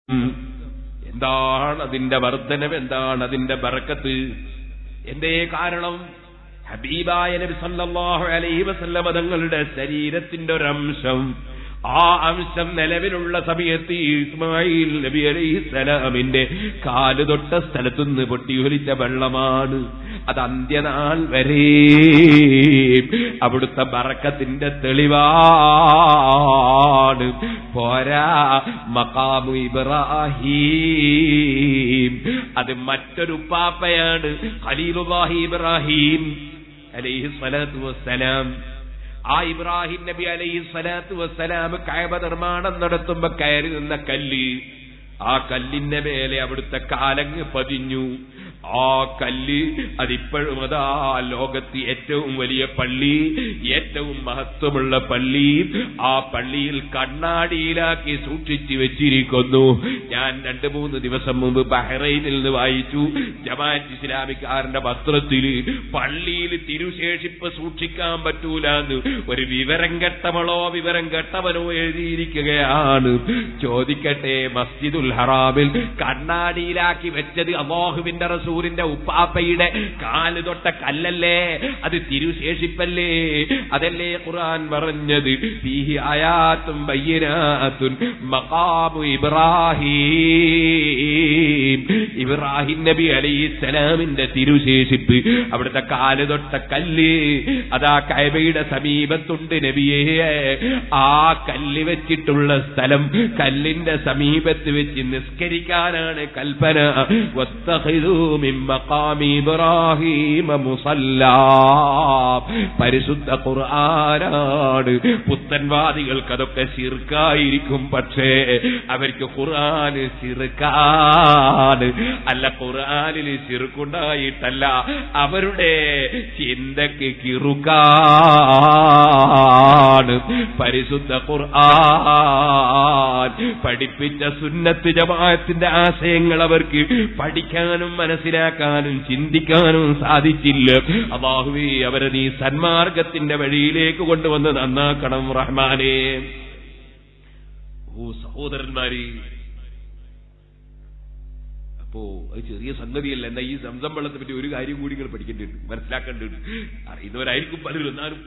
എന്താണ് അതിന്റെ വർധനവ്, എന്താണ് അതിന്റെ ബറക്കത്ത്? എന്തേ കാരണം? ഹബീബായ നബി സല്ലല്ലാഹു അലൈഹി വസല്ലം തങ്ങളുടെ ശരീരത്തിന്റെ ഒരംശം, ആ അംശം നിലവിലുള്ള സമയത്ത് ഇസ്മായിൽ നബി അലൈഹിസ്സലാമിന്റെ കാല് തൊട്ട സ്ഥലത്തുനിന്ന് പൊട്ടിയൊലിച്ച വെള്ളമാണ്. അത് അന്ത്യനാൾ വരെ അവിടുത്തെ ബറക്കത്തിന്റെ തെളിവാണ്. പോരാ, മഖാമു ഇബ്രാഹീം, അത് മറ്റൊരു പാപ്പയാണ്, ഖലീലുല്ലാഹി ഇബ്രാഹീം അലൈഹിസ്സലാത്തു വസ്സലാം. ആ ഇബ്രാഹിം നബി അലൈഹി സ്വലാത്തു വസ്സലാം കഅബ നിർമ്മാണം നടത്തുമ്പോ കയറി നിന്ന കല്ല്, ആ കല്ലിന്റെ മേലെ അവിടുത്തെ കാലങ്ങ് പതിഞ്ഞു. ആ കല്ല് അതിപ്പോഴും അതാ ലോകത്ത് ഏറ്റവും വലിയ പള്ളി, ഏറ്റവും മഹത്വമുള്ള പള്ളി, ആ പള്ളിയിൽ കണ്ണാടിയിലാക്കി സൂക്ഷിച്ചു വെച്ചിരിക്കുന്നു. ഞാൻ 2-3 ദിവസം മുമ്പ് ബഹ്റൈനിൽ നിന്ന് വായിച്ചു, ജമാഅത്ത് ഇസ്ലാമിക്കാരന്റെ പത്രത്തിൽ പള്ളിയിൽ തിരുശേഷിപ്പ് സൂക്ഷിക്കാൻ പറ്റൂലെന്ന് ഒരു വിവരം കെട്ടവനോ എഴുതിയിരിക്കുകയാണ്. ചോദിക്കട്ടെ, മസ്ജിദുൽ ഹറാമിൽ കണ്ണാടിയിലാക്കി വെച്ചത് അല്ലാഹുവിന്റെ റസൂലിന്റെ ഉപ്പാപ്പയുടെ കാല് തൊട്ട കല്ലല്ലേ? അത് തിരുശേഷിപ്പല്ലേ? അതല്ലേ ഖുർആൻ പറഞ്ഞത്, ഫീഹി ആയാത്തും ബയ്യിനാത്തുൻ മഖാമു ഇബ്രാഹീം. ഇബ്രാഹിം നബി അലൈഹിസ്സലാമിന്റെ തിരുശേഷിപ്പ്, അവിടുത്തെ കാല് തൊട്ട കല്ല് അതാ കഅബയുടെ സമീപത്തുണ്ട് നബിയേ. ആ കല്ല് വെച്ചിട്ടുള്ള സ്ഥലം, കല്ലിന്റെ സമീപത്ത് വെച്ച് നിസ്കരിക്കാനാണ് കൽപ്പന. വത്തഖിദൂ മിൻ മഖാമി ഇബ്രാഹീമ മുസല്ലാ. പരിശുദ്ധ ഖുർആനാണ്. പുത്തൻവാദികൾക്ക് അതൊക്കെ ശിർക്കായിരിക്കും, പക്ഷേ അവർക്ക് ഖുർആൻ ശിർക്കാണ്. അല്ല, ഖുർആനിൽ ശിർക്കുണ്ടായിട്ടല്ല, അവരുടെ ചിന്തക്ക് കിറുക്കാണ്. പരിശുദ്ധ ഖുർആൻ പഠിപ്പിച്ച സുന്നത്ത് ജമാഅത്തിന്റെ ആശയങ്ങൾ അവർക്ക് പഠിക്കാനും മനസ്സിലാക്കാനും ചിന്തിക്കാനും സാധിച്ചില്ല. അല്ലാഹുവേ, അവരെ നീ സന്മാർഗത്തിന്റെ വഴിയിലേക്ക് കൊണ്ടുവന്ന് നന്നാക്കണം റഹ്മാനേ. ഓ സഹോദരന്മാരെ, അപ്പോ അത് ചെറിയ സംഗതിയല്ല. എന്നാ ഈ സംസം വെള്ളത്തെ പറ്റി ഒരു കാര്യം കൂടി നിങ്ങൾ പഠിക്കേണ്ടിട്ടുണ്ട്, മനസ്സിലാക്കേണ്ടതുണ്ട്. അറിയുന്നവരായിരിക്കും പലരും. എന്നാലും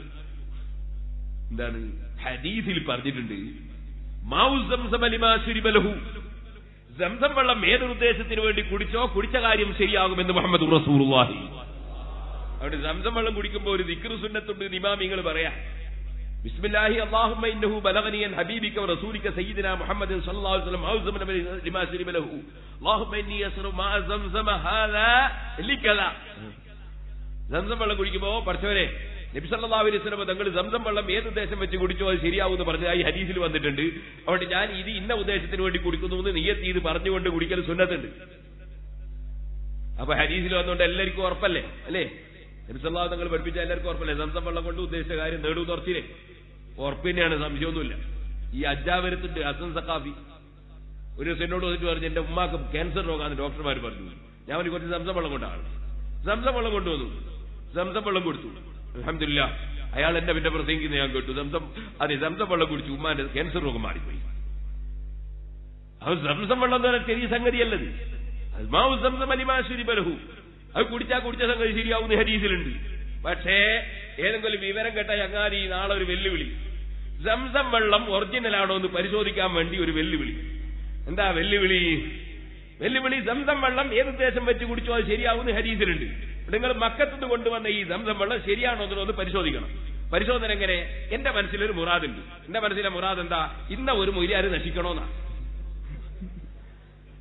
എന്താണ് ഹദീസിൽ പറഞ്ഞിട്ടുണ്ട്, മാഉ സംസം ലിമാ ശുരിബ ലഹു. സംസം വെള്ളം ഏതൊരു ഉദ്ദേശത്തിന് വേണ്ടി കുടിച്ചോ, കുടിച്ച കാര്യം ശരിയാകുമെന്ന് മുഹമ്മദ് റസൂലുള്ളാഹി. അവിടെ സംസം വെള്ളം കുടിക്കുമ്പോൾ ഒരു ദിക്ർ സുന്നത്തുണ്ട്, ഇമാമിങ്ങൾ പറയാ, ബിസ്മില്ലാഹി അല്ലാഹുമ്മ ഇന്നഹു ബലഗനി അൻ ഹബീബിക വറസൂലിക സയ്യിദിനാ മുഹമ്മദിൻ സ്വല്ലല്ലാഹു അലൈഹി വസല്ലം ഔസം ലിമാ ശുരിബ ലഹു അല്ലാഹുമ്മ ഇന്നി യസ്റു മാ സംസം ഹാദാ ലികല. സംസം വെള്ളം കുടിക്കുമ്പോൾ പഠിച്ചവരെ, നബി സല്ലല്ലാഹു അലൈഹി വസല്ലം തങ്ങൾ സംസം വെള്ളം ഏത് ഉദ്ദേശം വെച്ച് കുടിച്ചോ അത് ശരിയാവുമെന്ന് പറഞ്ഞതായി ഹദീസിൽ വന്നിട്ടുണ്ട്. അതുകൊണ്ട് ഞാൻ ഇത് ഇന്ന ഉദ്ദേശത്തിന് വേണ്ടി കുടിക്കുന്നു എന്ന് നിയ്യത്ത് ചെയ്ത് പറഞ്ഞുകൊണ്ട് കുടിക്കൽ സുന്നത്തുണ്ട്. അപ്പൊ ഹദീസിൽ വന്നുകൊണ്ട് എല്ലാവർക്കും ഉറപ്പല്ലേ? അല്ലേ? നബി സല്ലല്ലാഹു തങ്ങൾ പഠിപ്പിച്ച എല്ലാവർക്കും ഉറപ്പല്ലേ? സംസം വെള്ളം കൊണ്ട് ഉദ്ദേശിച്ച കാര്യം നേടുമെന്ന് ഉറച്ചില്ലേ? ഉറപ്പ് തന്നെയാണ്, സംശയമൊന്നുമില്ല. ഈ അജ്ജാവരത്തുണ്ട് ഹസൻ സഖാഫി ഒരു ദിവസം എന്നോട് വന്നിട്ട് പറഞ്ഞു, എന്റെ ഉമ്മാക്ക് ക്യാൻസർ രോഗാന്ന് ഡോക്ടർമാർ പറഞ്ഞു. ഞാൻ കുറച്ച് സംസം വെള്ളം കൊണ്ടാണ്. സംസം വെള്ളം കൊണ്ടുവന്നു, സംസം വെള്ളം കൊടുത്തു. അൽഹംദുലില്ലാഹ്, അയാൾ എന്റെ പിന്നെ പ്രസംഗിക്കുന്ന ഞാൻ കേട്ടു. സംസം വെള്ളം കുടിച്ചു, ഉമ്മാന്റെ ക്യാൻസർ രോഗം മാറിപ്പോയി. അത് സംസം വെള്ളം എന്ന് പറഞ്ഞാൽ ചെറിയ സംഗതിയല്ലത്. മാഉ സംസം ലിമാ ശുരിബ ലഹു. അത് കുടിച്ച സംഗതി ശരിയാവുന്ന ഹദീസിലുണ്ട്. പക്ഷേ ഏതെങ്കിലും വിവരം കേട്ട ചങ്ങാതി നാളെ ഒരു വെല്ലുവിളി, സംസം വെള്ളം ഒറിജിനൽ ആണോ എന്ന് പരിശോധിക്കാൻ വേണ്ടി ഒരു വെല്ലുവിളി. എന്താ വെല്ലുവിളി? സംസം വെള്ളം ഏത് ഉദ്ദേശം വെച്ച് കുടിച്ചോ അത് ശരിയാവുന്ന ഹദീസിലുണ്ട്. നിങ്ങൾ മക്കത്തുനിന്ന് കൊണ്ടുവന്ന ഈ സംസം വെള്ളം ശരിയാണോ എന്നൊന്ന് പരിശോധിക്കണം. പരിശോധന എങ്ങനെ? എന്റെ മനസ്സിലൊരു മുറാദുണ്ട്. എന്റെ മനസ്സിലെ മുറാദ് എന്താ? ഇന്ന ഒരു മൊയ്ലിയാര് നശിക്കണോന്നാ,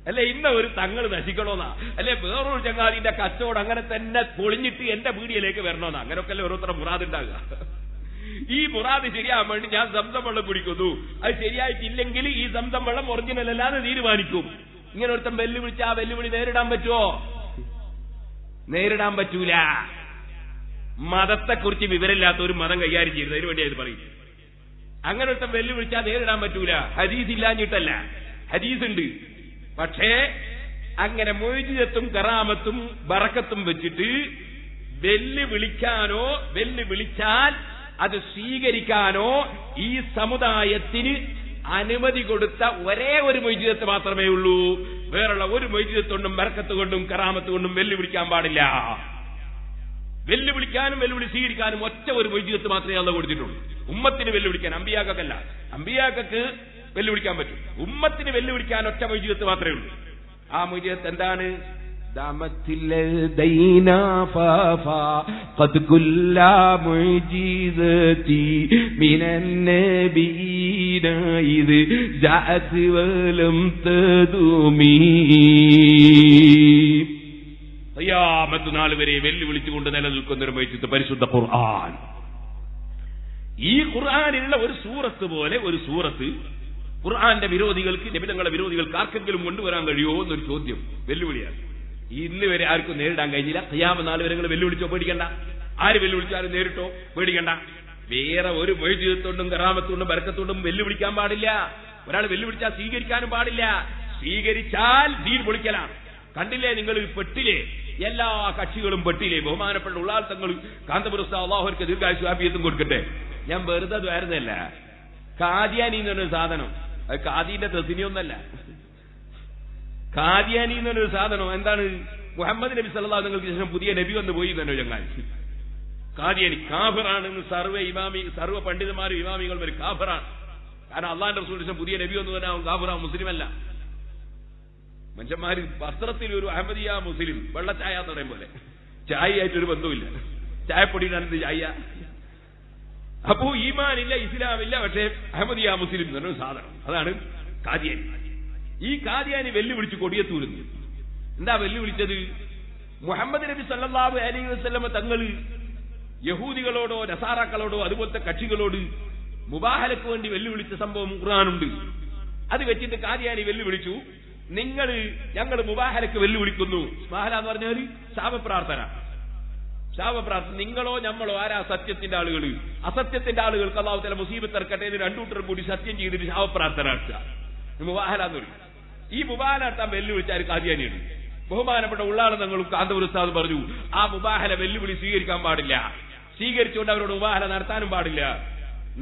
അല്ലെ ഇന്ന ഒരു തങ്ങൾ നശിക്കണോന്നാ, അല്ലെ വേറൊരു ചങ്ങാതിന്റെ കച്ചവടം അങ്ങനെ തന്നെ പൊളിഞ്ഞിട്ട് എന്റെ പീടികയിലേക്ക് വരണോന്നാ. അങ്ങനെയൊക്കെ അല്ലേ ഓരോരുത്തരുടെ മുറാദ് ഉണ്ടാകുക. ഈ മുറാദ് ശരിയാകാൻ വേണ്ടി ഞാൻ സംസം വെള്ളം കുടിക്കുന്നു, അത് ശരിയായിട്ടില്ലെങ്കിൽ ഈ സംസം വെള്ളം ഒറിജിനൽ അല്ലാതെ തീരുമാനിക്കും. ഇങ്ങനെ ഒരുത്തം വെല്ലുവിളിച്ച് ആ വെല്ലുവിളി നേരിടാൻ പറ്റുമോ? നേരിടാൻ പറ്റൂല. മതത്തെക്കുറിച്ച് വിവരമില്ലാത്ത ഒരു മതം കൈകാര്യം ചെയ്യുന്നത് അതിനു വേണ്ടി അത് പറയും. അങ്ങനെ ഒരുത്തം വെല്ലുവിളിച്ചാൽ നേരിടാൻ പറ്റൂല. ഹദീസ് ഇല്ലാഞ്ഞിട്ടല്ല, ഹദീസ് ഉണ്ട്. പക്ഷേ അങ്ങനെ മുഅ്ജിസത്തും കറാമത്തും ബറക്കത്തും വെച്ചിട്ട് വെല്ലുവിളിച്ചാൽ അത് സ്വീകരിക്കാനോ ഈ സമുദായത്തിന് അനുമതി കൊടുത്ത ഒരേ ഒരു മൊയ്ജിദത്ത് മാത്രമേ ഉള്ളൂ. വേറുള്ള ഒരു മൊയ്ജിദത്ത് കൊണ്ടും ബർക്കത്ത് കൊണ്ടും കറാമത്ത് കൊണ്ടും വെല്ലുവിളിക്കാൻ പാടില്ല. വെല്ലുവിളിക്കാനും വെല്ലുവിളി സ്വീകരിക്കാനും ഒറ്റ ഒരു മൊയ്ജിദത്ത് മാത്രമേ അള്ളാഹു കൊടുത്തിട്ടുള്ളൂ. ഉമ്മത്തിന് വെല്ലുവിളിക്കാൻ, അമ്പിയാക്കല്ല. അമ്പിയാക്കൾക്ക് വെല്ലുവിളിക്കാൻ പറ്റും, ഉമ്മത്തിന് വെല്ലുവിളിക്കാൻ ഒറ്റ മൊയ്ജിദത്ത് മാത്രമേ ഉള്ളൂ. ആ മൊയ്ജിദത്ത് എന്താണ്? ദാമത്തില്ലദൈനാ ഫാഫാ ഖദ് കുല്ലാ മുഅ്ജിസതി മിനൻ നബീന ഇദ് ജഅത് വലം തദുമി. ഖിയാമത്ത് നാൾ വരെ വെല്ലുവിളിച്ചുകൊണ്ട് നിലനിൽക്കുന്ന ഒരു മൊയ്ജിദത്ത് പരിശുദ്ധ ഖുർആൻ. ഈ ഖുർആനിലുള്ള ഒരു സൂറത്ത് പോലെ ഒരു സൂറത്ത് ഖുർആന്റെ വിരോധികൾക്ക്, നബി തങ്ങളുടെ വിരോധികൾക്ക് ആർക്കെങ്കിലും കൊണ്ടുവരാൻ കഴിയുമോ എന്നൊരു ചോദ്യം, വെല്ലുവിളിയാണ്. ഇന്ന് വരെ ആർക്കും നേരിടാൻ കഴിഞ്ഞില്ല. ഖിയാമത്ത് നാൾ വരെ നിങ്ങൾ വെല്ലുവിളിച്ചോ? പേടിക്കണ്ട. ആര് വെല്ലുവിളിച്ചാലും നേരിട്ടോ? പേടിക്കണ്ട. വേറെ ഒരു മൊയ്ജിദത്തുകൊണ്ടും കറാമത്തുകൊണ്ടും ബർക്കത്തുകൊണ്ടും വെല്ലുവിളിക്കാൻ പാടില്ല. ഒരാൾ വെല്ലുവിളിച്ചാൽ സ്വീകരിക്കാനും പാടില്ല. സ്വീകരിച്ചാൽ ദീൻ പൊളിക്കലാണ്. കണ്ടില്ലേ നിങ്ങൾ പെട്ടിലെ എല്ലാ കക്ഷികളും പെട്ടിലെ. ബഹുമാനപ്പെട്ട ഉള്ളാൾ തങ്ങൾ കാന്തപുരം അള്ളാഹുർക്ക് ദീർഘായുസ്സും ആഫിയത്തും കൊടുക്കട്ടെ. ഞാൻ വെറുതെ ദ്വാരുന്നല്ല. കാദിയാനി എന്ന് പറഞ്ഞൊരു സാധനം, അത് കാദീന്റെ തെസിനിയൊന്നല്ല. കാദിയാനി എന്ന് പറഞ്ഞൊരു സാധനം എന്താണ്? മുഹമ്മദ് നബി സല്ലല്ലാഹു അലൈഹി വസല്ലം ശേഷം പുതിയ നബി വന്ന് പോയി തന്നെ ചങ്ങായി. കാദിയാനി കാഫിറാണെന്ന് സർവ്വ പണ്ഡിതന്മാരും ഇമാമികളും ഒരു കാഫിറാണ്. കാരണം അള്ളാഹിന്റെ റസൂലിന് ശേഷം പുതിയ നബി വന്നു തന്നെ അവൻ കാഫിറാണ്, മുസ്ലിമല്ല. മനുഷ്യന്മാര് വസ്ത്രത്തിൽ ഒരു അഹമ്മദിയ മുസ്ലിം, വെള്ളച്ചായ എന്ന് പറയും പോലെ, ചായയായിട്ടൊരു ബന്ധമില്ല. ചായപ്പൊടിയിലാണ് ചായ. അപ്പോ ഈമാനില്ല, ഇസ്ലാമില്ല, പക്ഷേ അഹമ്മദിയ മുസ്ലിം എന്ന് പറഞ്ഞൊരു സാധനം, അതാണ് കാദിയാനി. ഈ കാദിയാനി വെല്ലുവിളിച്ച് കൊടിയത്തൂരുന്നു. എന്താ വെല്ലുവിളിച്ചത്? മുഹമ്മദ് നബി സല്ലല്ലാഹു അലൈഹി വസല്ലം തങ്ങൾ യഹൂദികളോടോ നസാറാക്കളോടോ അതുപോലത്തെ കക്ഷികളോട് മുബാഹലക്ക് വേണ്ടി വെല്ലുവിളിച്ച സംഭവം ഖുർആനുണ്ട്. അത് വെച്ചിട്ട് കാദിയാനി വെല്ലുവിളിച്ചു, ഞങ്ങൾ മുബാഹലക്ക് വെല്ലുവിളിക്കുന്നു. മുബാഹല എന്ന് പറഞ്ഞാൽ ശാപപ്രാർത്ഥന. ശാപപ്രാർത്ഥന. നിങ്ങളോ ഞമ്മളോ ആരാ? സത്യത്തിന്റെ ആളുകൾ. അസത്യത്തിന്റെ ആളുകൾക്ക് അല്ലാഹു തആല മുസീബത്ത് ഇറക്കട്ടെ എന്ന് രണ്ടൂട്ടരും കൂടി സത്യം ചെയ്തിട്ട് ശാപപ്രാർത്ഥന നടത്തുക, മുബാഹല എന്ന് പറയും. ഈ മുബാഹല നടത്താൻ വെല്ലുവിളിച്ചാൽ കാദിയാനിയാണ്. ബഹുമാനപ്പെട്ട ഉള്ളാള് തങ്ങളും കാന്തപുരം ഉസ്താദ് പറഞ്ഞു, ആ മുബാഹല വെല്ലുവിളി സ്വീകരിക്കാൻ പാടില്ല. സ്വീകരിച്ചുകൊണ്ട് അവരോട് മുബാഹല നടത്താനും പാടില്ല.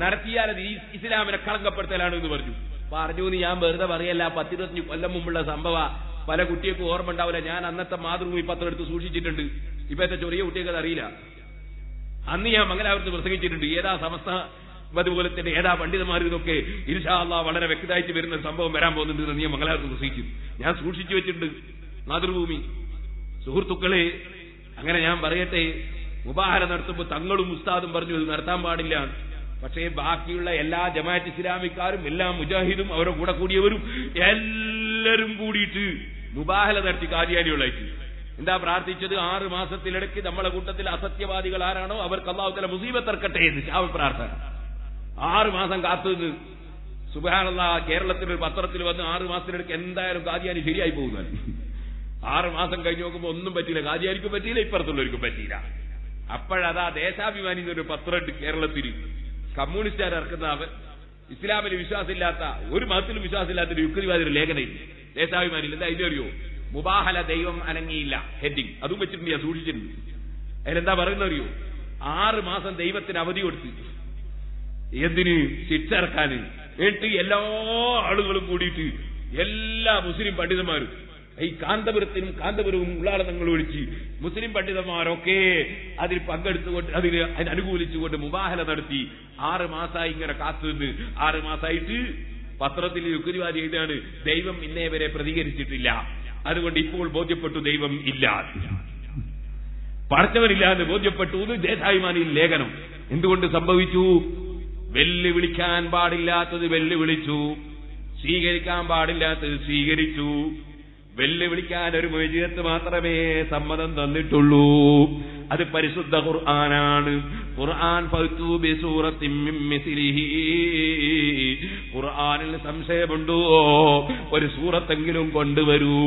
നടത്തിയാൽ അത് ഇസ്ലാമിനെ കളങ്കപ്പെടുത്തലാണ് എന്ന് പറഞ്ഞു. എന്ന് ഞാൻ വെറുതെ പറയല്ല. 10-25 കൊല്ലം മുമ്പുള്ള സംഭവ. പല കുട്ടികൾക്കും ഓർമ്മ ഉണ്ടാവില്ല. ഞാൻ അന്നത്തെ മാതൃഭൂമി പത്രം എടുത്ത് സൂക്ഷിച്ചിട്ടുണ്ട്. ഇപ്പോഴത്തെ ചെറിയ കുട്ടികൾക്ക് അത് അറിയില്ല. അന്ന് ഞാൻ മംഗലാപുരത്ത് പ്രസംഗിച്ചിട്ടുണ്ട്. ഏതാ സമസ്ത, അതുപോലെ തന്നെ ഏതാ പണ്ഡിതന്മാർ, ഇതൊക്കെ ഇൻഷാ അല്ലാഹ് വളരെ വ്യക്തമായിട്ട് വരുന്ന സംഭവം വരാൻ പോകുന്നുണ്ട് എന്ന് ഞാൻ മംഗലാപുരത്ത് പ്രസംഗിക്കും. ഞാൻ സൂക്ഷിച്ചു വെച്ചിട്ടുണ്ട് മാതൃഭൂമി. സുഹൃത്തുക്കളെ, അങ്ങനെ ഞാൻ പറയട്ടെ, മുബാഹല നടത്തുമ്പോൾ തങ്ങളും ഉസ്താദും പറഞ്ഞു ഇത് നടത്താൻ പാടില്ല. പക്ഷേ ബാക്കിയുള്ള എല്ലാ ജമാഅത്ത് ഇസ്ലാമിക്കാരും എല്ലാ മുജാഹിദും അവരുടെ കൂടെ കൂടിയവരും എല്ലാവരും കൂടിയിട്ട് മുബാഹല നടത്തി കാദിയാനികളായിട്ട്. എന്താ പ്രാർത്ഥിച്ചത്? 6 മാസത്തിലിടയ്ക്ക് നമ്മളെ കൂട്ടത്തിൽ അസത്യവാദികൾ ആരാണോ അവർക്ക് അല്ലാഹു തആല മുസീബത്ത് ഇറക്കട്ടെ എന്ന് ശാപപ്രാർത്ഥന. 6 മാസം കാത്തുനിന്ന് സുബ്ഹാനല്ലാഹ്. കേരളത്തിലൊരു പത്രത്തിൽ വന്ന് 6 മാസത്തിനിടയ്ക്ക് എന്തായാലും കാദിയാനി ശരിയായി പോകുന്നതാണ്. 6 മാസം കഴിഞ്ഞ് നോക്കുമ്പോൾ ഒന്നും പറ്റിയില്ല. കാദിയാനിക്കും പറ്റിയില്ല, ഇപ്പുറത്തുള്ളവർക്കും പറ്റിയില്ല. അപ്പോഴതാ ദേശാഭിമാനി എന്നൊരു പത്രമുണ്ട് കേരളത്തിൽ. കമ്മ്യൂണിസ്റ്റുകാർ ഇറക്കുന്ന അവർ ഇസ്ലാമിൽ വിശ്വാസമില്ലാത്ത, ഒരു മതത്തിലും വിശ്വാസമില്ലാത്ത ഒരു യുക്തിവാദി ലേഖനം ദേശാഭിമാനിയിൽ. എന്താ ഇതിനറിയോ? മുബാഹല ദൈവം അനങ്ങിയില്ല ഹെഡിങ്. അതും വെച്ചിട്ടുണ്ട്, ഞാൻ സൂക്ഷിച്ചിട്ടുണ്ട്. അതിലെന്താ പറയുന്നറിയോ? 6 മാസം ദൈവത്തിന് അവധി കൊടുത്ത്. എന്തിന്? ശിക്ഷ ഇറക്കാന്. എന്നിട്ട് എല്ലാ ആളുകളും കൂടിയിട്ട് എല്ലാ മുസ്ലിം പണ്ഡിതന്മാരും ഈ കാന്തപുരത്തിനും കാന്തപുരവും ഉള്ളാളങ്ങൾ വിളിച്ച് മുസ്ലിം പണ്ഡിതന്മാരൊക്കെ അതിൽ പങ്കെടുത്തുകൊണ്ട് അതിന് അനുകൂലിച്ചുകൊണ്ട് മുബാഹല നടത്തി. 6 മാസമായി ഇങ്ങനെ കാത്തുനിന്ന്. 6 മാസമായിട്ട് പത്രത്തിൽ യുക്തിവാദി എഴുതാണ്, ദൈവം ഇന്നേ വരെ പ്രതികരിച്ചിട്ടില്ല, അതുകൊണ്ട് ഇപ്പോൾ ബോധ്യപ്പെട്ടു ദൈവം ഇല്ല, പടച്ചവനില്ല എന്ന് ബോധ്യപ്പെട്ടു എന്ന് ദേശാഭിമാനിയിൽ ലേഖനം. എന്തുകൊണ്ട് സംഭവിച്ചു? വെല്ലുവിളിക്കാൻ പാടില്ലാത്തത് വെല്ലുവിളിച്ചു, സ്വീകരിക്കാൻ പാടില്ലാത്തത് സ്വീകരിച്ചു. വെല്ലുവിളിക്കാൻ ഒരു മുഅ്ജിസത്ത് മാത്രമേ സമ്മതം തന്നിട്ടുള്ളൂ. അത് പരിശുദ്ധ ഖുർആനാണ്. ഖുർആൻ ഫഅ്തു ബിസൂറത്തിൻ മിൻ മിസ്ലിഹി. ഖുർആനിൽ സംശയമുണ്ടോ? ഒരു സൂറത്തെങ്കിലും കൊണ്ടുവരൂ.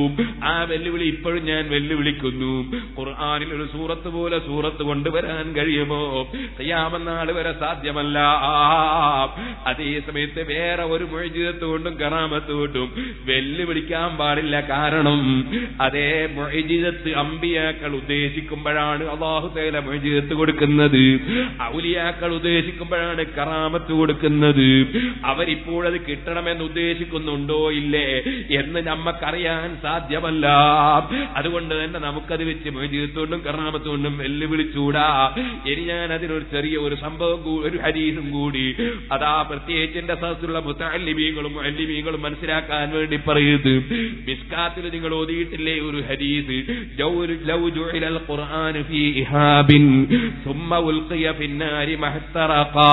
ആ വെല്ലുവിളി ഇപ്പോഴും ഞാൻ വെല്ലുവിളിക്കുന്നു. ഖുർആനിൽ ഒരു സൂറത്ത് പോലെ സൂറത്ത് കൊണ്ടുവരാൻ കഴിയുമോ? ഖിയാമത്ത് നാൾ വരെ സാധ്യമല്ല. അതേ സമയത്ത് വേറെ ഒരു മുഅ്ജിസത്ത് കൊണ്ടും കറാമത്ത് കൊണ്ടും വെല്ലുവിളിക്കാൻ പാടില്ല. കാരണം അതേ മുഅ്ജിസത്ത് അമ്പിയാക്കൾ ഉദ്ദേശിക്കുമ്പോഴാണ് അല്ലാഹു അല്ലാഹു തആല മുഅ്ജിസത്ത് കൊടുക്കുന്നത്. ഔലിയാക്കൾ ഉദ്ദേശിക്കുമ്പോഴാണ് കറാമത്ത് കൊടുക്കുന്നത്. അവരിപ്പോഴത് കിട്ടണമെന്ന് ഉദ്ദേശിക്കുന്നുണ്ടോ ഇല്ലേ എന്ന് നമുക്കറിയാൻ സാധ്യമല്ല. അതുകൊണ്ട് തന്നെ നമുക്കത് വെച്ച് മുഅ്ജിസത്തുകൊണ്ടും കറാമത്തുകൊണ്ടും വെല്ലുവിളിച്ചൂടാ. ഇനി ഞാൻ അതിനൊരു ചെറിയ ഒരു സംഭവം, ഒരു ഹദീസും കൂടി അതാ പ്രത്യേകിച്ച് എന്റെ സദസ്സിലുള്ള മുതഅല്ലിമീങ്ങളും മുഅല്ലിമീങ്ങളും മനസ്സിലാക്കാൻ വേണ്ടി പറയുന്നത്. മിസ്കാത്തിൽ നിങ്ങൾ ഓതിയിട്ടില്ലേ ഒരു ഹദീസ്, ലൗ ജുഇലൽ ഖുർആൻ ഫീ ഇഹാബിൻ സുമ്മ ഉൽഖിയ ഫിന്നാരി മഹ്തറഖാ.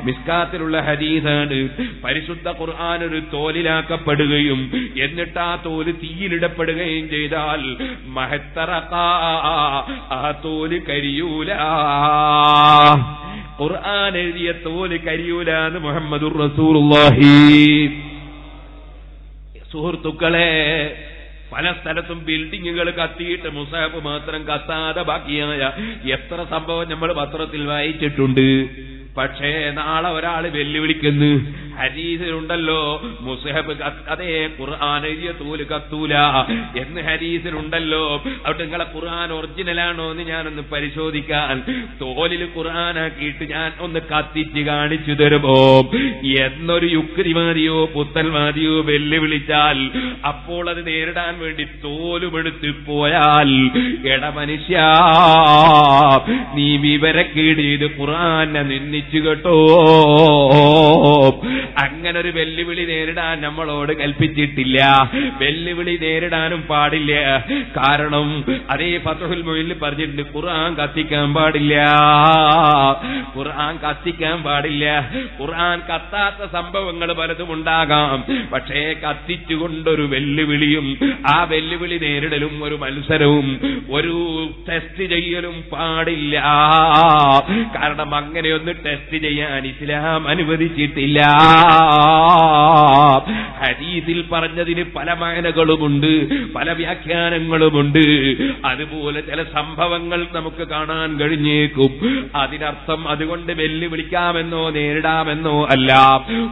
മിസ്കാത്തിലുള്ള ഹദീസാണ്. പരിശുദ്ധ ഖുർആൻ ഒരു തോലിലാക്കപ്പെടുകയും എന്നിട്ട് ആ തോല് തീയിലിടപ്പെടുകയും ചെയ്താൽ മഹ്തറഖാ, ആ തോല് കരിയൂല. ഖുർആൻ എഴുതിയ തോല് കരിയൂല എന്ന് മുഹമ്മദുർ റസൂലുള്ളാഹി. സുഹൃത്തുക്കളെ, പല സ്ഥലത്തും ബിൽഡിങ്ങുകൾ കത്തിയിട്ട് മുസാഫ് മാത്രം കത്താതെ ബാക്കിയായ എത്ര സംഭവം നമ്മൾ പത്രത്തിൽ വായിച്ചിട്ടുണ്ട്. പക്ഷേ നാളെ ഒരാൾ വെല്ലുവിളിക്കുന്നു, ഹദീസിലുണ്ടല്ലോ മുസ്ഹഫ് അതേ ഖുർആൻ എഴുതിയ തോല് കത്തൂല എന്ന് ഹദീസിലുണ്ടല്ലോ. അവിടെ നിങ്ങളെ ഖുർആൻ ഒറിജിനലാണോ എന്ന് ഞാനൊന്ന് പരിശോധിക്കാൻ തോലിൽ ഖുർആനാക്കിയിട്ട് ഞാൻ ഒന്ന് കത്തിച്ച് കാണിച്ചു തരുമോ എന്നൊരു യുക്തിവാദിയോ പുത്തൽവാദിയോ വെല്ലുവിളിച്ചാൽ അപ്പോൾ അത് നേരിടാൻ വേണ്ടി തോലുമെടുത്ത് പോയാൽ, എട മനുഷ്യ, നീ വിവരക്കേട് ചെയ്ത് ഖുർആനെ നിന്ദിച്ചു കേട്ടോ. അങ്ങനൊരു വെല്ലുവിളി നേരിടാൻ നമ്മളോട് കൽപ്പിച്ചിട്ടില്ല. വെല്ലുവിളി നേരിടാനും പാടില്ല. കാരണം അതേ ഫത്ഹുൽ മുഈനിൽ പറഞ്ഞിട്ടുണ്ട്, ഖുർആൻ കത്തിക്കാൻ പാടില്ല, ഖുർആൻ കത്തിക്കാൻ പാടില്ല. ഖുർആൻ കത്താത്ത സംഭവങ്ങൾ പലതും ഉണ്ടാകാം. പക്ഷേ കത്തിച്ചുകൊണ്ടൊരു വെല്ലുവിളിയും ആ വെല്ലുവിളി നേരിടലും ഒരു മത്സരവും ഒരു ടെസ്റ്റ് ചെയ്യലും പാടില്ല. കാരണം അങ്ങനെയൊന്ന് ടെസ്റ്റ് ചെയ്യാൻ ഇസ്ലാം അനുവദിച്ചിട്ടില്ല. ഹദീസിൽ പറഞ്ഞതിന് പല മാനകളുമുണ്ട്, പല വ്യാഖ്യാനങ്ങളുമുണ്ട്. അതുപോലെ ചില സംഭവങ്ങൾ നമുക്ക് കാണാൻ കഴിഞ്ഞേക്കും. അതിനർത്ഥം അതുകൊണ്ട് വെല്ലുവിളിക്കാമെന്നോ നേരിടാമെന്നോ അല്ല.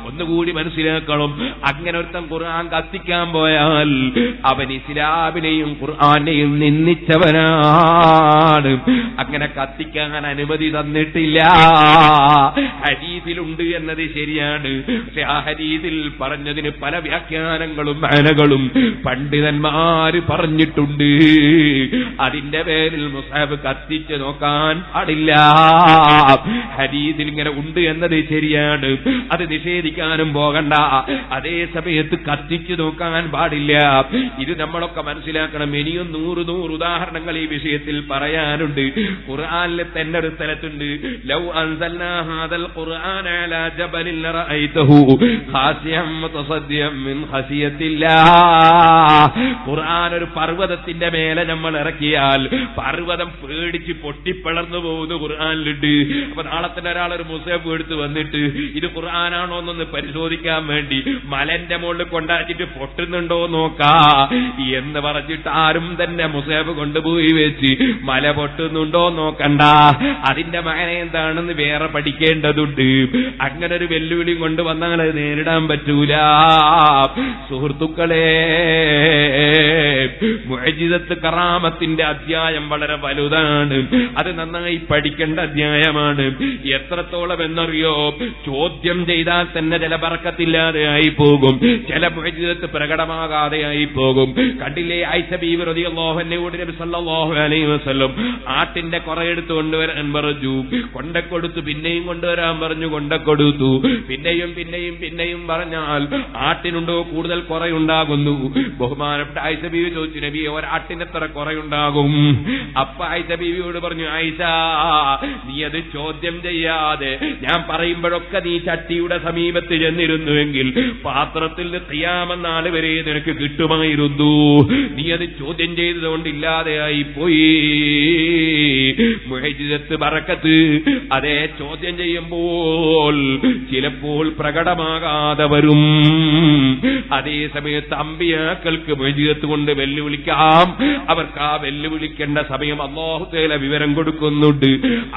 ഒന്നുകൂടി മനസ്സിലാക്കണം, അങ്ങനെ ഒരുത്തൻ ഖുർആൻ കത്തിക്കാൻ പോയാൽ അവൻ ഇസ്ലാമിനെയും ഖുർആനെയും നിന്ദിച്ചവനാണ്. അങ്ങനെ കത്തിക്കാൻ അനുമതി തന്നിട്ടില്ല. ഹദീസിലുണ്ട് എന്നത് ശരിയാണ്. പക്ഷെ ആ ഹദീസിൽ പറഞ്ഞതിന് പല വ്യാഖ്യാനങ്ങളും മാനകളും പണ്ഡിതന്മാര് പറഞ്ഞിട്ടുണ്ട്. അതിന്റെ പേരിൽ മുസ്ഹഫ് കത്തിച്ച് നോക്കാൻ പാടില്ല. ഹദീസിൽ ഇങ്ങനെ ഉണ്ട് എന്നത് ശരിയാണ്, അത് നിഷേധിക്കാനും പോകണ്ട. അതേ സമയത്ത് കത്തിച്ചു നോക്കാൻ പാടില്ല. ഇത് നമ്മളൊക്കെ മനസ്സിലാക്കണം. ഇനിയും 100 ഉദാഹരണങ്ങൾ ഈ വിഷയത്തിൽ പറയാനുണ്ട്. ഖുർആനിലെ തന്നെ ഒരു സ്ഥലത്തുണ്ട്, ലൗ അൻസൽനാ ഹാദൽ ഖുർആന അലാ ജബലിൻ ലറഅയ്തഹു ഖാസിയം മുതസദ്ദിയം മിൻ ഖസിയത്തില്ലാഹ്. ഖുർആൻ ഒരു പർവ്വതത്തിന്റെ മേലെ നമ്മൾ ഇറക്കിയാൽ പർവ്വതം പേടിച്ച് പൊട്ടിപ്പിളർന്നു പോകുന്നു ഖുർആനിലുണ്ട്. അപ്പൊ നാളെ തന്നെ ഒരാളൊരു മുസ്ഹഫ് എടുത്ത് വന്നിട്ട് ഇത് ഖുർആനാണോ എന്നൊന്ന് പരിശോധിക്കാൻ വേണ്ടി മലന്റെ മുകളിൽ കൊണ്ടാക്കിയിട്ട് പൊട്ടുന്നുണ്ടോ നോക്കാ എന്ന് പറഞ്ഞിട്ട് ആരും തന്നെ മുസ്ഹഫ് കൊണ്ടുപോയി വെച്ച് മല പൊട്ടുന്നുണ്ടോ നോക്കണ്ട. അതിന്റെ മകനെ എന്താണെന്ന് വേറെ പഠിക്കേണ്ടതുണ്ട്. അങ്ങനെ ഒരു വെല്ലുവിളി കൊണ്ടുവന്നാൽ അത് നേരിടാൻ പറ്റൂല. സുഹൃത്തുക്കളെ, മുഅ്ജിസത്ത് കറാമത്തിന്റെ അധ്യായം വളരെ വലുതാണ്. അത് നന്നായി പഠിക്കേണ്ട അധ്യായമാണ്. എത്രത്തോളം എന്നറിയോ? ചോദ്യം ചെയ്താൽ തന്നെ ചില ബർക്കത്തില്ലാതെ ആയി പോകും, ചില മുഅ്ജിസത്ത് പ്രകടമാകാതെ ആയി പോകും. കണ്ടില്ലേ, ആയിഷ ബീവി റളിയല്ലാഹു അൻഹയോട് നബി സല്ലല്ലാഹു അലൈഹി വസല്ലം ആട്ടിന്റെ കുറെ എടുത്ത് കൊണ്ടുവരാൻ പറഞ്ഞു. കൊണ്ടക്കൊടുത്തു. പിന്നെയും കൊണ്ടുവരാൻ പറഞ്ഞു. കൊണ്ടക്കൊടുത്തു. പിന്നെയും പറഞ്ഞാൽ ആട്ടിനുണ്ടോ കൂടുതൽ കുറയുണ്ടാകുന്നു. ബഹുമാനപ്പെട്ട ആയിഷ ബീവി ചോദിച്ചു, നബി ഒരാട്ടിന് എത്ര കുറയുണ്ടാകും? അപ്പ ആയിഷ ബീവിയോട് പറഞ്ഞു, ആയിഷ, നീ അത് ചോദ്യം ചെയ്യാതെ ഞാൻ പറയുമ്പോഴൊക്കെ നീ ചട്ടിയുടെ സമീപത്ത് ചെന്നിരുന്നുവെങ്കിൽ പാത്രത്തിൽ ഖിയാമത്ത് നാൾ വരെ നിനക്ക് കിട്ടുമായിരുന്നു. നീ അത് ചോദ്യം ചെയ്തതുകൊണ്ട് ഇല്ലാതെയായി പോയി. മുഅ്ജിസത്ത് ബറക്കത്ത് അതേ ചോദ്യം ചെയ്യുമ്പോൾ ചിലപ്പോൾ പ്രകടമാകാതെ വരും. അതേ സമയത്ത് അമ്പിയാക്കൾക്ക് മുഅ്ജിസത്ത് കൊണ്ട് വെല്ലുവിളിക്കാം. അവർക്ക് ആ വെല്ലുവിളിക്കേണ്ട സമയം അല്ലാഹു തആല വിവരം കൊടുക്കുന്നുണ്ട്.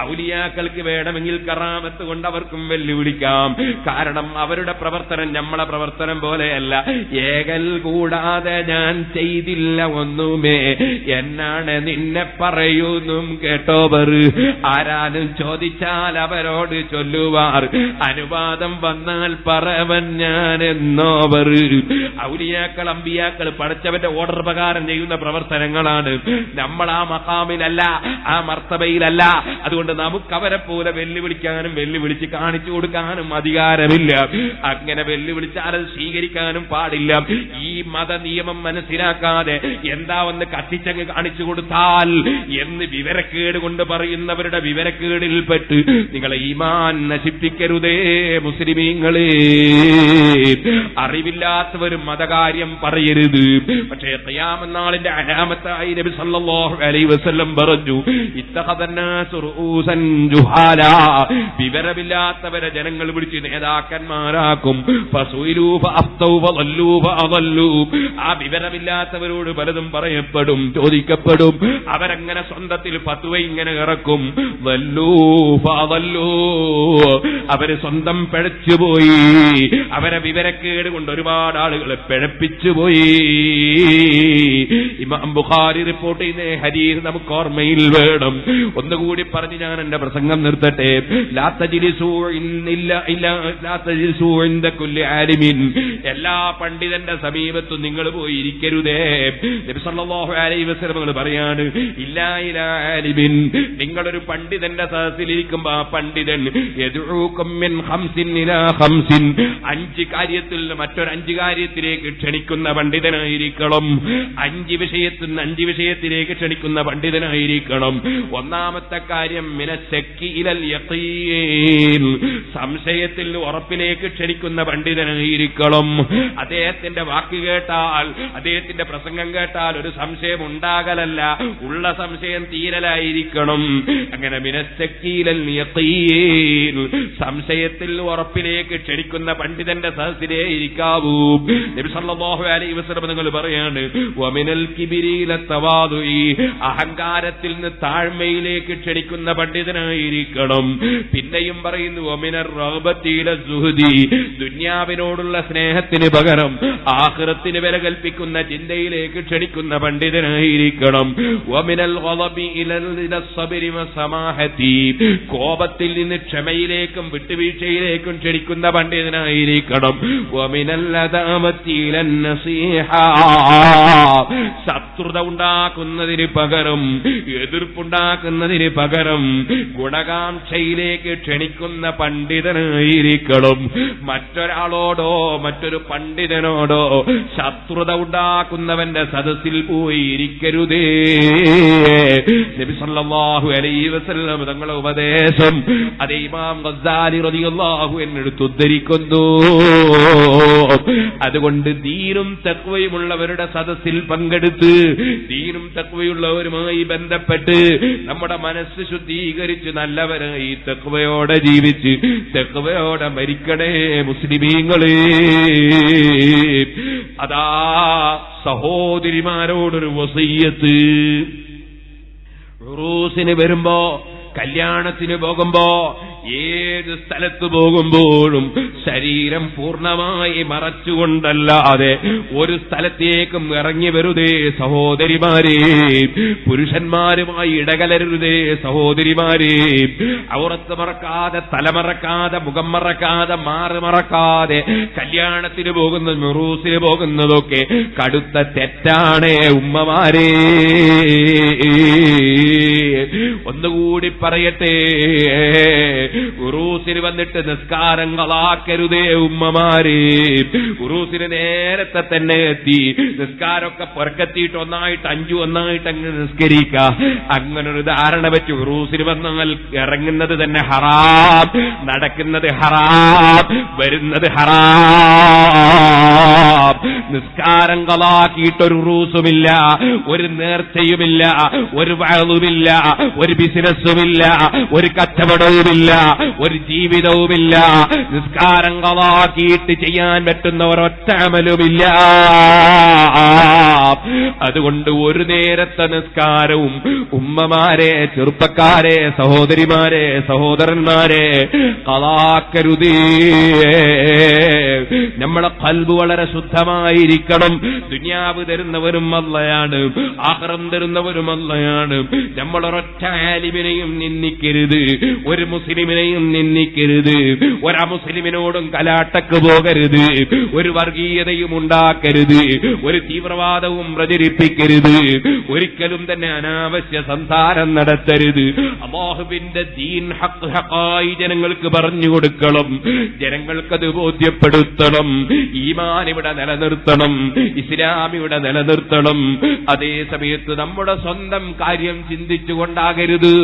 ഔലിയാക്കൾക്ക് വേണമെങ്കിൽ കറാമത്ത് കൊണ്ട് അവർക്കും വെല്ലുവിളിക്കാം. കാരണം അവരുടെ പ്രവർത്തനം നമ്മളെ പ്രവർത്തനം പോലെയല്ല. ഏകൽ കൂടാതെ ഞാൻ ചെയ്തില്ല ഒന്നുമേ, എന്നാണ് നിന്നെ പറയുന്നും കേട്ടോവർ. ആരാനും ചോദിച്ചാൽ അവരോട് ചൊല്ലുവാർ, അനുവാദം വന്നാൽ പറവൻ ഞാൻ എന്നോവർ. ഔലിയാക്കൾ അമ്പിയാക്കൾ പടച്ചവന്റെ ഓർഡർ പ്രകാരം ചെയ്യുന്ന പ്രവർത്തനങ്ങളാണ്. നമ്മൾ ആ മഖാമിലല്ല, ആ മർത്തബയിലല്ല. അതുകൊണ്ട് നമുക്ക് അവരെ പോലെ വെല്ലുവിളിക്കാനും വെല്ലുവിളിച്ച് കാണിച്ചു കൊടുക്കാനും അധികാരമില്ല. അങ്ങനെ വെല്ലുവിളിച്ചാൽ അത് സ്വീകരിക്കാനും പാടില്ല. ഈ മത നിയമം മനസ്സിലാക്കാതെ എന്താവെന്ന് കത്തിച്ചങ്ങ് കാണിച്ചു കൊടുത്താൽ എന്ന് വിവരക്കേട് കൊണ്ട് പറയുന്നവരുടെ വിവരക്കേടിൽപ്പെട്ട് നിങ്ങളെ ഈമാൻ നശിപ്പിക്കരുതേ മുസ്ലിമീങ്ങളെ. അറിവില്ലാത്തവരും മതകാര്യം പറയരുത്. പക്ഷേ ഖിയാമത്ത് നാളിന്റെ അലാമത്തായി നബി സല്ലല്ലാഹു അലൈഹി വസല്ലം പറഞ്ഞു, ഇത്തഖദന്നാസു റൂസൻ ജുഹാലാ. വിവരമില്ലാത്തവരെ ജനങ്ങൾ വിളിച്ച് നേതാക്കന്മാരാക്കും. ഫസുയിലൂ ഫഅഫ്തൗ ഫളല്ലൂ ഫഅളല്ലൂ. ആ വിവരമില്ലാത്തവരോട് പലതും പറയപ്പെടും, ചോദിക്കപ്പെടും. അവരങ്ങനെ സ്വന്തത്തിൽ ഫത്വ ഇങ്ങനെ ഇറക്കും. വല്ലൂ ഫഅളല്ലൂ. അവര് സ്വന്തം പിഴച്ചുപോയി. അവരെ വിവരക്കേട് കൊണ്ട് ഒരുപാട് ആളുകളെ പിഴപ്പിച്ചുപോയി. ഇമാം ബുഖാരി റിപ്പോർട്ട് ചെയ്യുന്ന ഹദീസ് നമുക്ക് ഓർമ്മയിൽ വേണം. ഒന്നുകൂടി പറഞ്ഞ് ഞാൻ എന്റെ പ്രസംഗം നിർത്തട്ടെ. ലാ തജ്ലിസൂ ഇൻദ കുല്ലി ആലിമിൻ. എല്ലാ പണ്ഡിതന്റെ സമീപത്തും നിങ്ങൾ പോയി ഇരിക്കരുതേ. നബി സല്ലല്ലാഹു അലൈഹി വസല്ലം പറയാണ്, ഇല്ലാ ഇലാ ആലിമിൻ. നിങ്ങളൊരു പണ്ഡിതന്റെ സദസ്സിലിരിക്കുമ്പോ ആ പണ്ഡിതൻ യദ്ഉകും മിൻ ഖംസിൻ ഇലാ ഖംസിൻ. 5 കാര്യത്തിൽ മറ്റൊരു 5 കാര്യത്തിലേക്ക് ക്ഷണിക്കുന്ന പണ്ഡിതനായിരിക്കണം. 5 വിഷയത്തിൽ 5 വിഷയത്തിലേക്ക് ക്ഷണിക്കുന്ന പണ്ഡിതനായിരിക്കണം. ഒന്നാമത്തെ കാര്യം മിനശ്ശക്കി ഇലൽ യഖീൻ. സംശയത്തിൽ ഉറപ്പിലേക്ക് ക്ഷണിക്കുന്ന പണ്ഡിതനായിരിക്കണം. അദ്ദേഹത്തിന്റെ വാക്ക് കേട്ടാൽ, അദ്ദേഹത്തിന്റെ പ്രസംഗം കേട്ടാൽ ഒരു സംശയം ഉണ്ടാകലല്ല, ഉള്ള സംശയം തീരലായിരിക്കണം. അങ്ങനെ മിനശ്ശക്കി ഇലൽ യഖീൻ, സംശയത്തിൽ ഉറപ്പിലേക്ക് ക്ഷണിക്കുന്ന പണ്ഡിതന്റെ സദസ്സിലേ ഇരിക്കാവൂ. നബി സല്ലല്ലാഹു അലൈഹി വസല്ലം നിങ്ങൾ പറയാണ്, വമിനൽ കിബിരി ലത്തവാദുഇ. അഹങ്കാരത്തിൽ നിന്ന് താഴ്മയിലേക്ക് ക്ഷണിക്കുന്ന പണ്ഡിതനായിരിക്കണം. പിന്നെയും പറയുന്നു, വമിനർ റഗ്ബത്തി ലസ്സുഹദി. ദുനിയാവിനോടുള്ള സ്നേഹത്തിന് പകരം ആഖിറത്തിന് വില കൽപ്പിക്കുന്ന ചിന്തയിലേക്ക് ക്ഷണിക്കുന്ന പണ്ഡിതനായിരിക്കണം. വമിനൽ ഗളബി ഇലസ്സബ്രി വസമാഹതി. കോപത്തിൽ നിന്ന് ക്ഷമയിലേക്കും വിട്ടുവീഴ്ചയിലേക്കും ക്ഷണിക്കുന്ന പണ്ഡിതനായിരിക്കണം. വമിനൽ അദാമത്തി ഇലൻ നസീഹ. ശത്രുത ഉണ്ടാക്കുന്നതിന് പകരം, എതിർപ്പുണ്ടാക്കുന്നതിന് പകരം ഗുണകാംക്ഷയിലേക്ക് ക്ഷണിക്കുന്ന പണ്ഡിതനായിരിക്കണം. മറ്റൊരാളോടോ മറ്റൊരു പണ്ഡിതനോടോ ശത്രുത ഉണ്ടാക്കുന്നവന്റെ സദസ്സിൽ പോയി ഇരിക്കരുതേ. നബി സല്ലല്ലാഹു അലൈഹി വസല്ലം തങ്ങളുടെ ഉപദേശം അതേ ഇമാം ഗസ്സാലി റളിയല്ലാഹു അൻഹു ഉദ്ധരിക്കുന്നു. അതുകൊണ്ട് ദീനും തഖ്വയുമുള്ളവരുടെ സദസ്സിൽ പങ്കെടുത്ത് ദീനും തഖ്വയുള്ളവരുമായി ബന്ധപ്പെട്ട് നമ്മുടെ മനസ്സ് ശുദ്ധീകരിച്ച് നല്ലവരായി തഖ്വയോടെ ജീവിച്ച് തഖ്വയോടെ മരിക്കണേ മുസ്ലിമീങ്ങളെ. അതാ സഹോദരിമാരോടൊരു വസിയ്യത്ത്. ഉറൂസിന് വരുമ്പോ, കല്യാണത്തിന് പോകുമ്പോ, ഏത് സ്ഥലത്ത് പോകുമ്പോഴും ശരീരം പൂർണ്ണമായി മറച്ചുകൊണ്ടല്ലാതെ ഒരു സ്ഥലത്തേക്കും ഇറങ്ങി വരുതേ സഹോദരിമാരെ. പുരുഷന്മാരുമായി ഇടകലരുതേ സഹോദരിമാരെ. ഔറത്ത് മറക്കാതെ, തലമറക്കാതെ, മുഖം മറക്കാതെ, മാറ് മറക്കാതെ കല്യാണത്തിന് പോകുന്ന, ഉറൂസിന് പോകുന്നതൊക്കെ കടുത്ത തെറ്റാണ് ഉമ്മമാരെ. ഒന്നുകൂടി പറയട്ടെ, ഉറൂസിന് വന്നിട്ട് നിസ്കാരങ്ങളാക്കരുതേ ഉമ്മമാരെ. ഉറൂസിന് നേരത്തെ തന്നെ എത്തി നിസ്കാരമൊക്കെ പുറക്കെത്തിയിട്ട് ഒന്നായിട്ട് 5 ഒന്നായിട്ട് അങ്ങ് നിസ്കരിക്ക. അങ്ങനൊരു ധാരണ വെച്ച് ഉറൂസിന് വന്നാൽ ഇറങ്ങുന്നത് തന്നെ ഹറാം, നടക്കുന്നത് ഹറാം, വരുന്നത് ഹറാം. നിസ്കാരങ്ങളാക്കിയിട്ടൊരു ഉറൂസുമില്ല, ഒരു നേർച്ചയുമില്ല, ഒരു വഅളുമില്ല, ഒരു ബിസിനസ്സുമില്ല, ഒരു കച്ചവടവുമില്ല, ഒരു ജീവിതവുമില്ല. നിസ്കാരങ്ങളാക്കിയിട്ട് ചെയ്യാൻ പറ്റുന്ന ഒരൊറ്റ അമലുമില്ല. അതുകൊണ്ട് ഒരു നേരത്തെ നിസ്കാരവും ഉമ്മമാരെ, ചെറുപ്പക്കാരെ, സഹോദരിമാരെ, സഹോദരന്മാരെ ഖളാക്കരുതേ. നമ്മളെ ഖൽബ് വളരെ ശുദ്ധമായിരിക്കണം. ദുനിയാവ് തരുന്നവരും അല്ലാഹയാണ്, ആഖിറം തരുന്നവരും അല്ലാഹയാണ്. നമ്മൾ ഒരൊറ്റ ആലിമിനെയും നിന്ദിക്കരുത്, ഒരു മുസ്ലിമിനെയും നിന്ദിക്കരുത്, ഒരു അമുസ്ലിമിനോടും കലാട്ടക്ക് പോകരുത്, ഒരു വർഗീയതയും ഉണ്ടാക്കരുത്, ഒരു തീവ്രവാദവും പ്രചരിപ്പിക്കരുത്, ഒരിക്കലും തന്നെ അനാവശ്യ സംസാരം നടത്തരുത്. അല്ലാഹുവിന്റെ ദീൻ ഹഖ് ഹഖായി ജനങ്ങൾക്ക് പറഞ്ഞു കൊടുക്കണം, ജനങ്ങൾക്കത് ബോധ്യപ്പെടുത്തണം. ഈമാൻ ഇവിടെ നിലനിർത്തണം, ഇസ്ലാം ഇവിടെ നിലനിർത്തണം. അതേ സമയത്ത് നമ്മുടെ സ്വന്തം കാര്യം ചിന്തിച്ചുകൊണ്ടാകരുത്.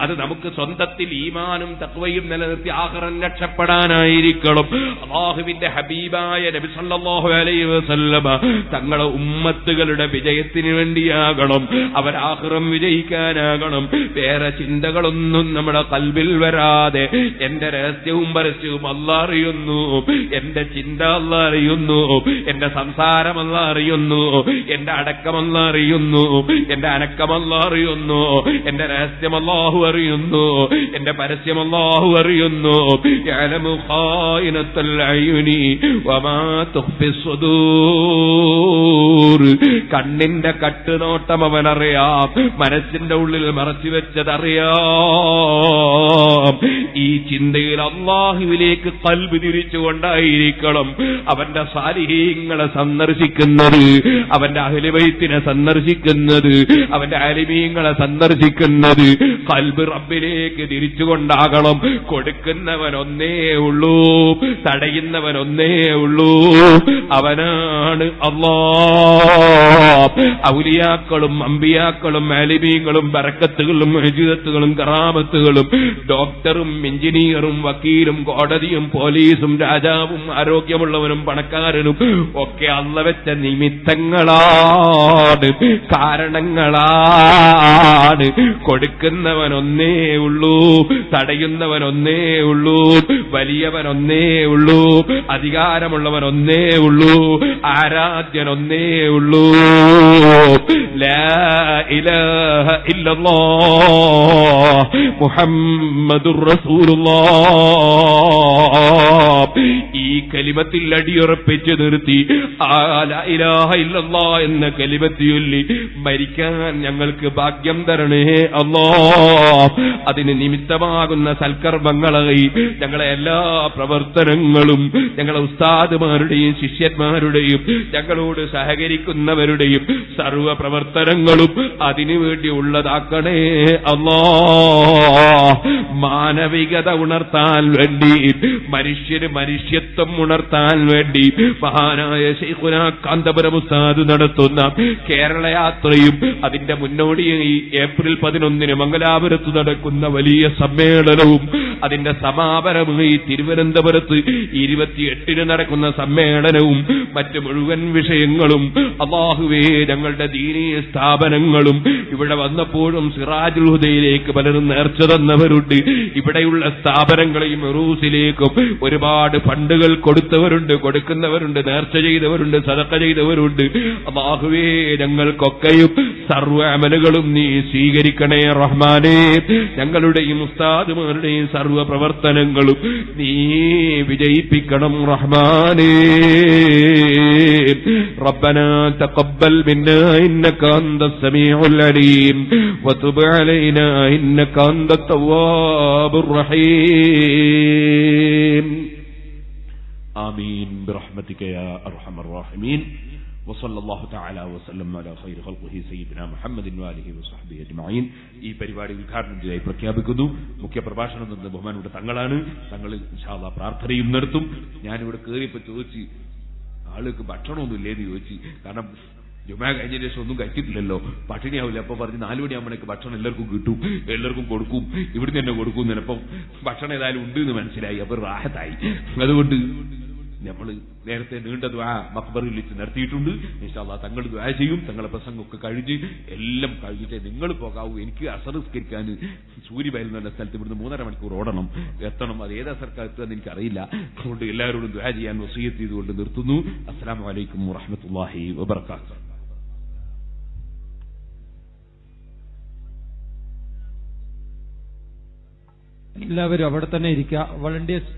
അത് നമുക്ക് സ്വന്തത്തിൽ ഈമാനും തഖ്വയും നിലനിർത്തി ആഖിറം രക്ഷപ്പെടാനായിരിക്കണം. അല്ലാഹുവിന്റെ ഹബീബായ നബി സല്ലല്ലാഹു അലൈഹി വസല്ലമ തങ്ങളെ ഉമ്മത്തുകളുടെ വിജയത്തിന് വേണ്ടിയാകണം, അവർ ആഖിറം വിജയിക്കാനാകണം. വേറെ ചിന്തകളൊന്നും നമ്മുടെ ഖൽബിൽ വരാതെ, എന്റെ രഹസ്യവും പരസ്യവും അല്ലാഹ് അറിയുന്നു, എന്റെ ചിന്ത അല്ലാഹ് അറിയുന്നു, എന്റെ സംസാരം അല്ലാഹ് അറിയുന്നു, എന്റെ അടക്കം അല്ലാഹ് അറിയുന്നു, എന്റെ അനക്കം അല്ലാഹ് അറിയുന്നു, എന്റെ രഹസ്യം അല്ലാഹു അറിയുന്നു, എന്റെ പരസ്യം അല്ലാഹു അറിയുന്നു. യഅലമു ഖായിനത്തുൽ അയുനി വമാ തുഖ്ഫിസ് സുദൂർ. കണ്ണിന്റെ കട്ടുനോട്ടം അവനറിയാം, മനസ്സിന്റെ ഉള്ളിൽ മറച്ചു വെച്ചതറിയാം. ഈ ചിന്തയിൽ അല്ലാഹുവിലേക്ക് ഖൽബ് തിരിച്ചുകൊണ്ടായിരിക്കണം അവന്റെ സാലിഹീങ്ങളെ സന്ദർശിക്കുന്നത്, അവന്റെ അഹ്ലു ബൈത്തിനെ സന്ദർശിക്കുന്നത്, അവന്റെ ആലിമീങ്ങളെ സന്ദർശിക്കുന്നത്. ഖൽബ് റബ്ബിലേക്ക് തിരിച്ചുകൊണ്ടാകണം. കൊടുക്കുന്നവൻ ഒന്നേ ഉള്ളൂ, തടയുന്നവൻ ഒന്നേ ഉള്ളൂ, അവനാണ് അല്ലാഹ്. ഔലിയാക്കളും അമ്പിയാക്കളും ആലിമീങ്ങളും ബറക്കത്തുകളും മുഅ്ജിസത്തുകളും കറാമത്തുകളും ഡോക്ടറും എഞ്ചിനീയറും വക്കീലും കോടതിയും പോലീസും രാജാവും ആരോഗ്യമുള്ളവനും പണക്കാരനും ഒക്കെ അല്ലാഹ് വെച്ച നിമിത്തങ്ങളാണ്, കാരണങ്ങളാണ്. കൊടുക്കുന്നവൻ ഒന്നേ ഉള്ളൂ, തടയുന്നവൻ ഒന്നേ ഉള്ളൂ, വലിയവൻ ഒന്നേ ഉള്ളൂ, അധികാരമുള്ളവൻ ഒന്നേ ഉള്ളൂ, ആരാധ്യൻ ഒന്നേ ഉള്ളൂ. ലാ ഇലാഹ ഇല്ലല്ലാഹ് മുഹമ്മദുർ റസൂലുള്ളാഹ്. ഈ കലിമത്തിൽ അടിയുറപ്പിച്ചു നിർത്തി ലാ ഇലാഹ ഇല്ലല്ലാഹ് എന്ന കലിമത്ത് ചൊല്ലി മരിക്കാൻ ഞങ്ങൾക്ക് ഭാഗ്യം തരണേ അല്ലാഹ്. അതിന് നിമിത്തമാകുന്ന സൽക്കർമ്മങ്ങളായി ഞങ്ങളെ എല്ലാ പ്രവർത്തനങ്ങളും, ഞങ്ങളെ ഉസ്താദുമാരുടെയും ശിഷ്യന്മാരുടെയും ഞങ്ങളോട് സഹകരിക്കുന്നവരുടെയും സർവ പ്രവർത്തനങ്ങളും അതിനുവേണ്ടി ഉള്ളതാക്കണേ അല്ലാഹ്. മാനവികത ഉണർത്താൻ വേണ്ടി, മനുഷ്യന് മനുഷ്യത്വം ഉണർത്താൻ വേണ്ടി മഹാനായ ശൈഖുനാ കാന്തപുരം ഉസ്താദ് നടത്തുന്ന കേരള യാത്രയും അതിന്റെ മുന്നോടിയായി ഏപ്രിൽ 11 മംഗലാപുരത്ത് നടക്കുന്ന വലിയ സമ്മേളനവും അതിന്റെ സമാപനമായി തിരുവനന്തപുരത്ത് 28 നടക്കുന്ന സമ്മേളനവും മറ്റ് മുഴുവൻ വിഷയങ്ങളും അല്ലാഹുവേ ഞങ്ങളുടെ ദീനീ സ്ഥാപനങ്ങളും ഇവിടെ വന്നപ്പോഴും സിറാജുൽ ഹുദയിലേക്ക് പലരും നേർച്ച തന്നവരുണ്ട്. ഇവിടെയുള്ള സ്ഥാപനങ്ങളെയും റൂസിലേക്കും ഒരുപാട് ഫണ്ടുകൾ കൊടുത്തവരുണ്ട്, കൊടുക്കുന്നവരുണ്ട്, നേർച്ച ചെയ്തവരുണ്ട്, സദഖ ചെയ്തവരുണ്ട്. അല്ലാഹുവേ ഞങ്ങൾക്കൊക്കെയും സർവ്വ അമലുകളും നീ സ്വീകരിക്കണേ റഹ്മാനേ. ഞങ്ങളുടെയും ഉസ്താദുമാരുടെയും സർവ്വ പ്രവർത്തനങ്ങളും നീ വിജയിപ്പിക്കണം റഹ്മാനേ. ربنا تقبل منا إنك أنت السميع العليم وتب علينا إنك أنت التواب الرحيم آمين برحمتك يا أرحم الراحمين وصلى الله تعالى وسلم على خير خلقه سيدنا محمد وآله وصحبه أجمعين. ഈ പരിപാടി ഉദ്ഘാടനം ചെയ്തായി പ്രഖ്യാപിക്കുന്നു. മുഖ്യ പ്രഭാഷണം നടത്തുന്ന ബഹുമാനപ്പെട്ട തങ്ങളാണ്. തങ്ങൾ ഇൻഷാ അല്ലാഹ് പ്രാർത്ഥനയും നടത്തും. ഞാനിവിടെ കയറിയപ്പോൾ ചോദിച്ച് ആൾക്ക് ഭക്ഷണമൊന്നും ഇല്ലേന്ന് ചോദിച്ചു. കാരണം ജുമാ കഴിഞ്ഞ ശേഷം ഒന്നും കഴിച്ചിട്ടില്ലല്ലോ, പട്ടിണിയാവില്ല. അപ്പൊ പറഞ്ഞ് 4 മണിയാകുമ്പോഴേക്ക് ഭക്ഷണം എല്ലാവർക്കും കിട്ടും, എല്ലാവർക്കും കൊടുക്കും, ഇവിടുന്ന് തന്നെ കൊടുക്കും. ചിലപ്പം ഭക്ഷണം ഏതായാലും ഉണ്ട് എന്ന് മനസ്സിലായി. അപ്പൊ റാഹത്തായി. അതുകൊണ്ട് നമ്മൾ നേരത്തെ നീണ്ട ദുആ മഖ്ബറിൽ വെച്ച് നടത്തിയിട്ടുണ്ട്. ഇൻഷാ അല്ലാഹ് തങ്ങൾ ദുആ ചെയ്യും. തങ്ങളുടെ പ്രസംഗമൊക്കെ കഴിഞ്ഞ് എല്ലാം കഴിഞ്ഞിട്ടേ നിങ്ങൾ പോകാവൂ. എനിക്ക് അസർ നിസ്കരിക്കാൻ സൂര്യബയൽ എന്ന സ്ഥലത്ത് ഇവിടുന്ന് 3.5 മണിക്കൂർ ഓടണം, എത്തണം. അത് ഏത് അസർക്കാർ എത്തുകയെന്ന് എനിക്കറിയില്ല. അതുകൊണ്ട് എല്ലാവരോടും ദുആ ചെയ്യാൻ വസിയത്ത് ചെയ്തുകൊണ്ട് നിർത്തുന്നു. അസ്സലാമു അലൈക്കും വറഹ്മത്തുള്ളാഹി വബറകാതുഹു. എല്ലാവരും അവിടെ തന്നെ ഇരിക്കുക. വളണ്ടിയേഴ്സ്